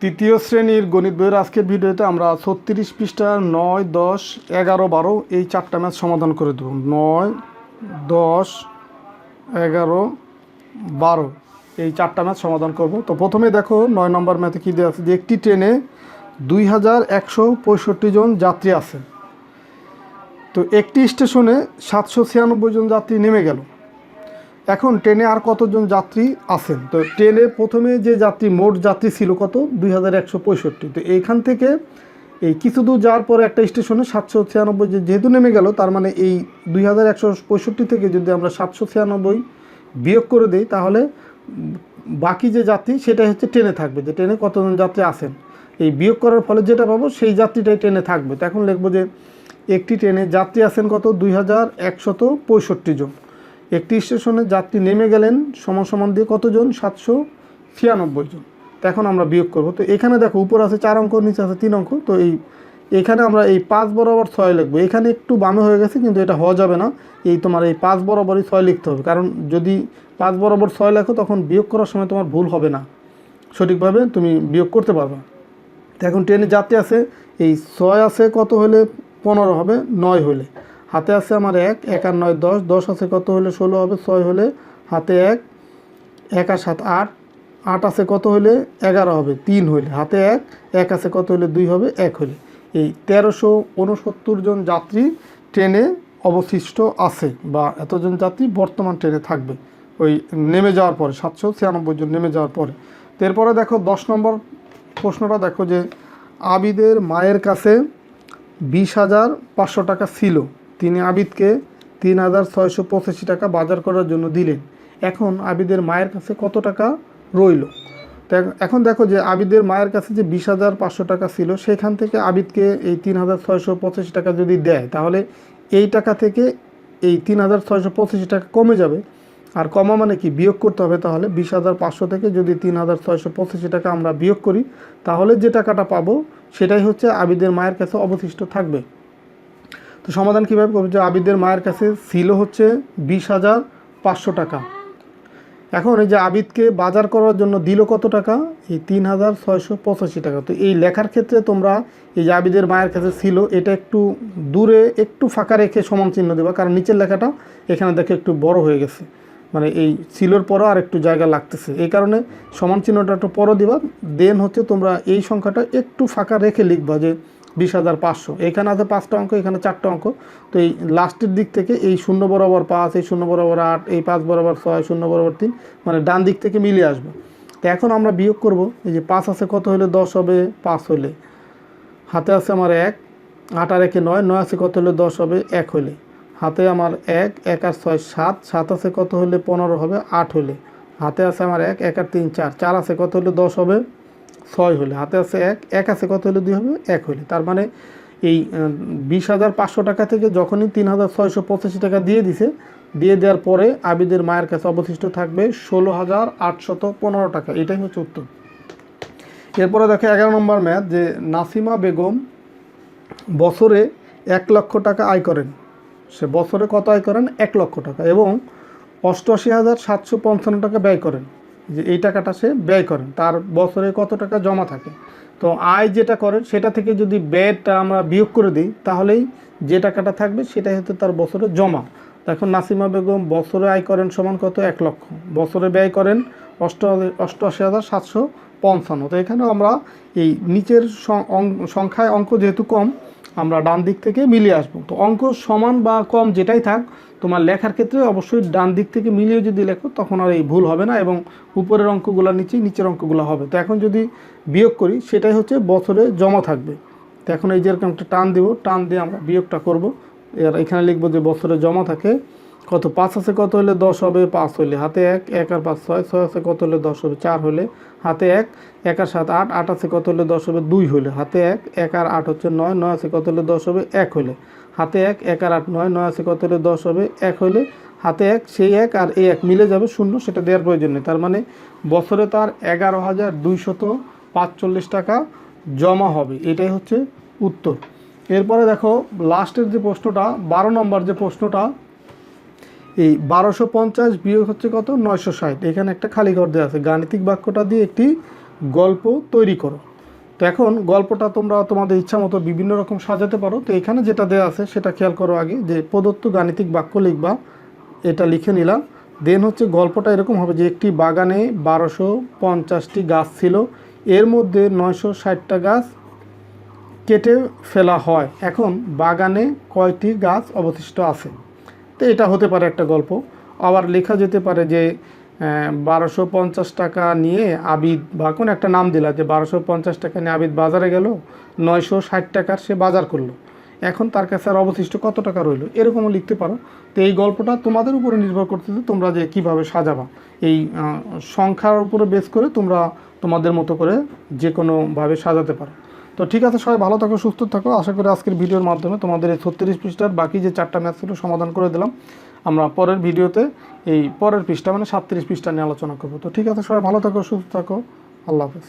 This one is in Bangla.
তৃতীয় শ্রেণীর গণিত বইয়ের আজকের ভিডিওতে আমরা 36 পৃষ্ঠা 9, 10, 11, 12 এই চারটা ম্যাথ সমাধান করে দেব। 9, 10, 11, 12 এই চারটা ম্যাথ সমাধান করব। তো প্রথমে দেখো 9 নম্বর ম্যাথে কী দেওয়া আছে যে একটি ট্রেনে 2165 জন যাত্রী আছে। তো একটি স্টেশনে 796 জন যাত্রী নেমে গেল। এখন ট্রেনে আর কতজন যাত্রী আছেন? তো ট্রেনে প্রথমে যে যাত্রী মোট যাত্রী ছিল কত? 2165। তো এইখান থেকে এই কিছু দূর যাওয়ার পরে একটা স্টেশনে 796 যেহেতু নেমে গেল, তার মানে এই 2165 থেকে যদি আমরা 796 বিয়োগ করে দিই তাহলে বাকি যে যাত্রী সেটাই হচ্ছে ট্রেনে থাকবে, যে ট্রেনে কতজন যাত্রী আছেন। এই বিয়োগ করার ফলে যেটা পাবো সেই যাত্রীটাই ট্রেনে থাকবে। তো এখন লিখবো যে একটি ট্রেনে যাত্রী আছেন কত? 2165 জন। একটি স্টেশনে যাত্রী নেমে গেলেন সমান সমান দিয়ে কতজন? 796 জন। তো এখন আমরা বিয়োগ করব। তো এখানে দেখো উপর আছে 4 অঙ্ক, নিচে আছে 3 অঙ্ক। তো এখানে আমরা এই 5 বরাবর 6 লিখবো। এখানে একটু বামে হয়ে গেছে, কিন্তু এটা হওয়া যাবে না। তোমার এই 5 বরাবরই 6 লিখতে হবে, কারণ যদি 5 বরাবর 6 লেখো তখন বিয়োগ করার সময় তোমার ভুল হবে না, সঠিকভাবে তুমি বিয়োগ করতে পারবে। তো এখন ট্রেনে যাত্রী আছে, এই 6 আছে কত হলে 15 হবে? 9 হলে। হাতে আছে আমার 1, 1 আর 9 10, 10 আছে কত হলে 16 হবে? 6 হলে। হাতে 1, 1 আর 7 8, 8 আছে কত হলে 11 হবে? 3 হলে। হাতে 1, 1 আছে কত হলে 2 হবে? 1 হলে। এই 1369 জন যাত্রী ট্রেনে অবশিষ্ট আছে, বা এতজন যাত্রী বর্তমান ট্রেনে থাকবে ওই নেমে যাওয়ার পরে, 796 জন নেমে যাওয়ার পরে। তো এরপরে দেখো 10 নম্বর প্রশ্নটা দেখো যে আবিদের মায়ের কাছে 20,500 টাকা ছিল। তিনি আবিদকে 3,685 টাকা বাজার করার জন্য দিলেন। এখন আবিদের মায়ের কাছে কত টাকা রইল? তো এখন দেখো যে আবিদের মায়ের কাছে যে 20,500 টাকা ছিল, সেখান থেকে আবিদকে এই 3,685 টাকা যদি দেয়, তাহলে এই টাকা থেকে এই 3,685 টাকা কমে যাবে। আর কমা মানে কি? বিয়োগ করতে হবে। তাহলে 20,500 থেকে যদি 3,685 টাকা আমরা বিয়োগ করি, তাহলে যে টাকাটা পাবো সেটাই হচ্ছে আবিদের মায়ের কাছে অবশিষ্ট থাকবে। তো সমাধান কীভাবে করবো? যে আবিদের মায়ের কাছে ছিল হচ্ছে 20,500 টাকা। এখন এই যে আবিদকে বাজার করার জন্য দিল কত টাকা? এই 3,685 টাকা। তো এই লেখার ক্ষেত্রে তোমরা এই যে আবিদের মায়ের কাছে ছিল, এটা একটু দূরে একটু ফাঁকা রেখে সমান চিহ্ন দেবা, কারণ নিচের লেখাটা এখানে দেখে একটু বড় হয়ে গেছে, মানে এই সিলোর পরও আর একটু জায়গা লাগতেছে, এই কারণে সমান চিহ্নটা একটু পরও দিবা। দেন হচ্ছে তোমরা এই সংখ্যাটা একটু ফাঁকা রেখে লিখবা যে 20,500। এখানে আছে 5টা অঙ্ক, এখানে 4টা অঙ্ক। তো এই লাস্টের দিক থেকে এই 0 বরাবর 5, এই 0 বরাবর 8, এই 5 বরাবর 6, 0 বরাবর 3, মানে ডান দিক থেকে মিলিয়ে আসবে। তো এখন আমরা বিয়োগ করব। এই যে 5 আছে কত হলে 10 হবে? 5 হলে। হাতে আছে আমার 1, 8 আর 1 9, 9 আছে কত হলে 10 হবে? 1 হলে। হাতে আমার 1, 1 আর 6 7, 7 আছে কত হলে 15 হবে? 8 হলে। হাতে আছে আমার 1, 1 আর 3 4, 4 আছে কত হলে 10 হবে? 6 হলে। হাতে আছে 1, 1 আছে কত হলে 2 হবে? 1 হলে। তার মানে এই 20,500 টাকা থেকে যখনই 3,685 টাকা দিয়ে দিছে, দিয়ে দেওয়ার পরে আবিদের মায়ের কাছে অবশিষ্ট থাকবে 16,815 টাকা। এটাই হচ্ছে উত্তর। এরপরে দেখো 11 নম্বর ম্যাথ যে নাসিমা বেগম বছরে 1 লক্ষ টাকা আয় করেন। সে বছরে কত আয় করেন? 1 লক্ষ টাকা, এবং 88,755 টাকা ব্যয় করেন। যে এই টাকাটা সে ব্যয় করেন, তার বছরে কত টাকা জমা থাকে? তো আয় যেটা করেন সেটা থেকে যদি ব্যয়টা আমরা বিয়োগ করে দিই, তাহলেই যে টাকাটা থাকবে সেটাই হচ্ছে তার বছরে জমা। এখন নাসিমা বেগম বছরে আয় করেন সমান কত? 1 লক্ষ। বছরে ব্যয় করেন 88,755। তো এখানেও আমরা এই নিচের সংখ্যায় অঙ্ক যেহেতু কম, আমরা ডান দিক থেকে মিলিয়ে আসবো। তো অঙ্ক সমান বা কম যেটাই থাক, তোমার লেখার ক্ষেত্রে অবশ্যই ডান দিক থেকে মিলিয়ে যদি লেখো তখন আর এই ভুল হবে না, এবং উপরের অঙ্কগুলো নিচে, নিচের অঙ্কগুলো হবে। তো এখন যদি বিয়োগ করি সেটাই হচ্ছে বছরে জমা থাকবে। তো এখন এই যেরকম একটা টান দেবো, টান দিয়ে আমরা বিয়োগটা করব। এর এখানে লিখবো যে বছরে জমা থাকে কত? 5 আছে কত হলে 10 হবে? 5 হলে। হাতে 1, 1 আর 5 6, 6 আছে কত হলে 10 হবে? 4 হলে। হাতে 1, 1 আর 7 8, 8 আছে কত হলে 10 হবে? 2 হলে। হাতে 1, 1 আর 8 হচ্ছে 9, 9 আছে কত হলে 10 হবে? 1 হলে। হাতে 1, 1 আর 8 9, 9 আছে কত হলে 10 হবে? 1 হলে। হাতে 1, সেই 1 আর এই 1 মিলে যাবে 0, সেটা দেওয়ার প্রয়োজন নেই। তার মানে বছরে তার 11,245 টাকা জমা হবে। এটাই হচ্ছে উত্তর। এরপরে দেখো লাস্টের যে প্রশ্নটা, 12 নম্বর যে প্রশ্নটা, এই 1250 বিয়োগ হচ্ছে কত? 960। এখানে একটা খালি ঘর দেওয়া আছে। গাণিতিক বাক্যটা দিয়ে একটি গল্প তৈরি করো। তো এখন গল্পটা তোমরা তোমাদের ইচ্ছা মতো বিভিন্ন রকম সাজাতে পারো। তো এখানে যেটা দেওয়া আছে সেটা খেয়াল করো আগে, যে প্রদত্ত গাণিতিক বাক্য লিখবা, এটা লিখে নিলাম। দেন হচ্ছে গল্পটা এরকম হবে যে একটি বাগানে 1250টি গাছ ছিল, এর মধ্যে 960টা গাছ কেটে ফেলা হয়, এখন বাগানে কয়টি গাছ অবশিষ্ট আছে। তো এটা হতে পারে একটা গল্প। আবার লেখা যেতে পারে যে 1250 টাকা নিয়ে আবিদ, বা কোনো একটা নাম দিলা যে 1250 টাকা নিয়ে আবিদ বাজারে গেল, 960 টাকার সে বাজার করলো, এখন তার কাছে আর অবশিষ্ট কত টাকা রইলো, এরকমও লিখতে পারো। তো এই গল্পটা তোমাদের উপরে নির্ভর করতেছে তোমরা যে কীভাবে সাজাবা। এই সংখ্যার উপরে বেস করে তোমরা তোমাদের মতো করে যে কোনোভাবে সাজাতে পারো। তো ঠিক আছে, সবাই ভালো থাকো, সুস্থ থাকো। আশা করি আজকের ভিডিওর মাধ্যমে তোমাদের এই 36 পৃষ্ঠার বাকি যে 4টা ম্যাথ ছিল সমাধান করে দিলাম। আমরা পরের ভিডিওতে এই পরের পৃষ্ঠা মানে 37 পৃষ্ঠা নিয়ে আলোচনা করবো। তো ঠিক আছে, সবাই ভালো থাকো, সুস্থ থাকো, আল্লাহ হাফেজ।